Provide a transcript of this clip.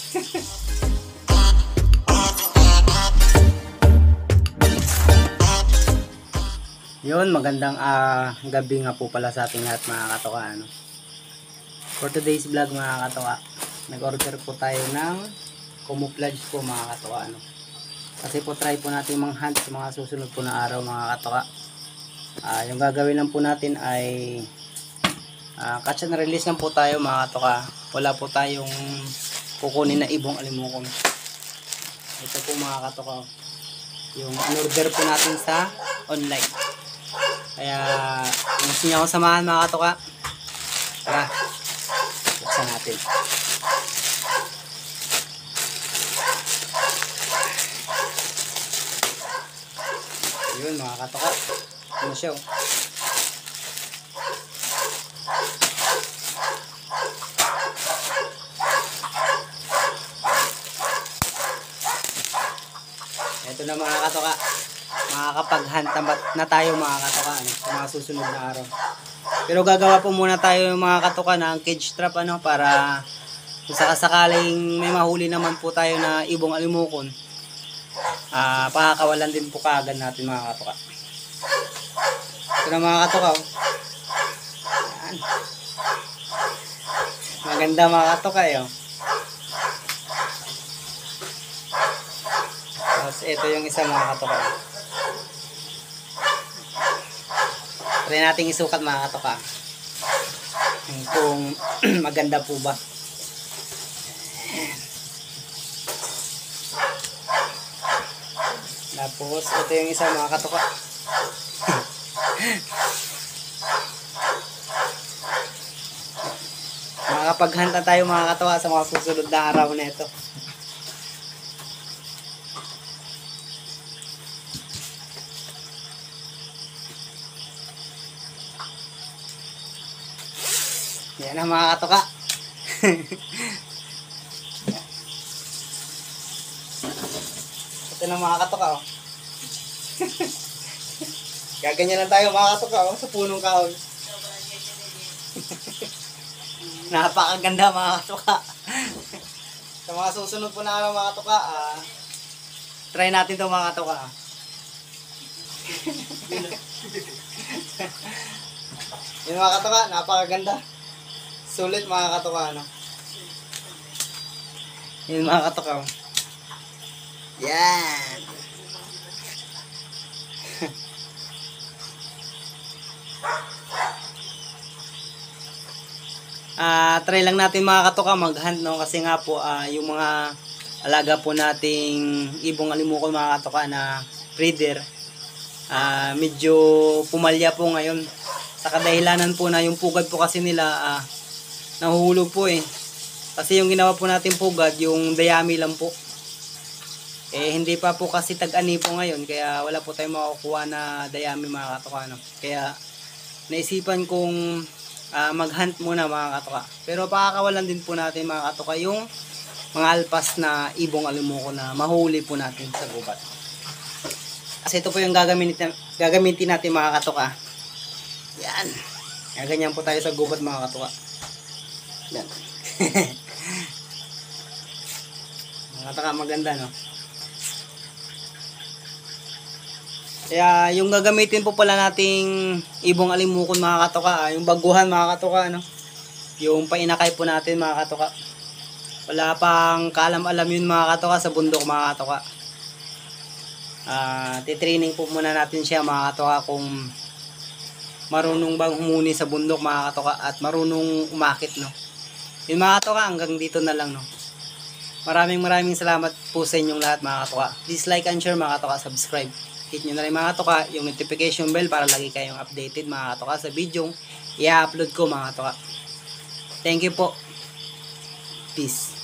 Yun, magandang gabi nga po pala sa ating lahat mga katoka. For today's vlog mga katoka, nag-order po tayo ng camouflage po mga katoka. Kasi po try po natin mang-hunt sa mga susunod po na araw mga katoka. Yung gagawin lang po natin ay catch and release lang po tayo mga katoka. Wala po tayong kukunin na ibong alimukon. Ito po mga katoka, yung order po natin sa online. Kaya gusto niyo akong samahan mga katoka. Tara, buksan natin. Yun mga katoka, ano siya oh. Ito na mga katoka, makakapag-hunt na tayo mga katoka sa mga susunod na araw. Pero gagawa po muna tayo mga katoka ng cage trap para kung sakasakaling may mahuli naman po tayo na ibong alimukon, pakakawalan din po kaagad natin mga katoka. Ito na mga katoka oh. Yan. Maganda mga katoka oh. Tapos ito yung isa mga katoka. Try natin isukat mga katoka kung maganda po ba. Tapos ito yung isa mga katoka. Makakapaghanta tayo mga katoka sa mga susunod na araw na ito. Yan ang mga katoka. Ito na mga katoka oh. Gaganyan lang tayo mga katoka oh, sa punong kahoy. Napakaganda mga katoka. Sa mga susunod po na araw mga katoka, try natin ito mga katoka. Yun mga katoka, napakaganda. Sulit mga katoka Yun mga katoka. Yan. Try lang natin mga katoka mag-hunt kasi nga po yung mga alaga po nating ibong alimukon mga katoka na breeder medyo pumalya po ngayon. Sa kadahilanan po na yung pugad po kasi nila nahuhulog po kasi yung ginawa po natin pugad yung dayami lang po hindi pa po kasi tag-ani po ngayon, kaya wala po tayong makukuha na dayami mga katoka kaya naisipan kong mag-hunt muna mga katoka, pero pakakawalan din po natin mga katoka yung mga alpas na ibong alimukon na mahuli po natin sa gubat. Kasi ito po yung gagamitin natin mga katoka. Yan, ganyan po tayo sa gubat mga katoka. Yan. Mga katoka, maganda Kaya yung gagamitin po pala nating ibong alimukon mga katoka, yung baguhan mga katoka yung painakay po natin mga katoka. Wala pang kaalam-alam yun mga katoka sa bundok mga katoka. Titraining po muna natin siya mga katoka kung marunong bang humuni sa bundok mga katoka at marunong umakit Yun mga katoka, hanggang dito na lang Maraming salamat po sa inyong lahat mga katoka. Please like and share mga katoka, subscribe. Hit nyo na rin mga katoka yung notification bell para lagi kayong updated mga katoka sa video i-upload ko mga katoka. Thank you po. Peace.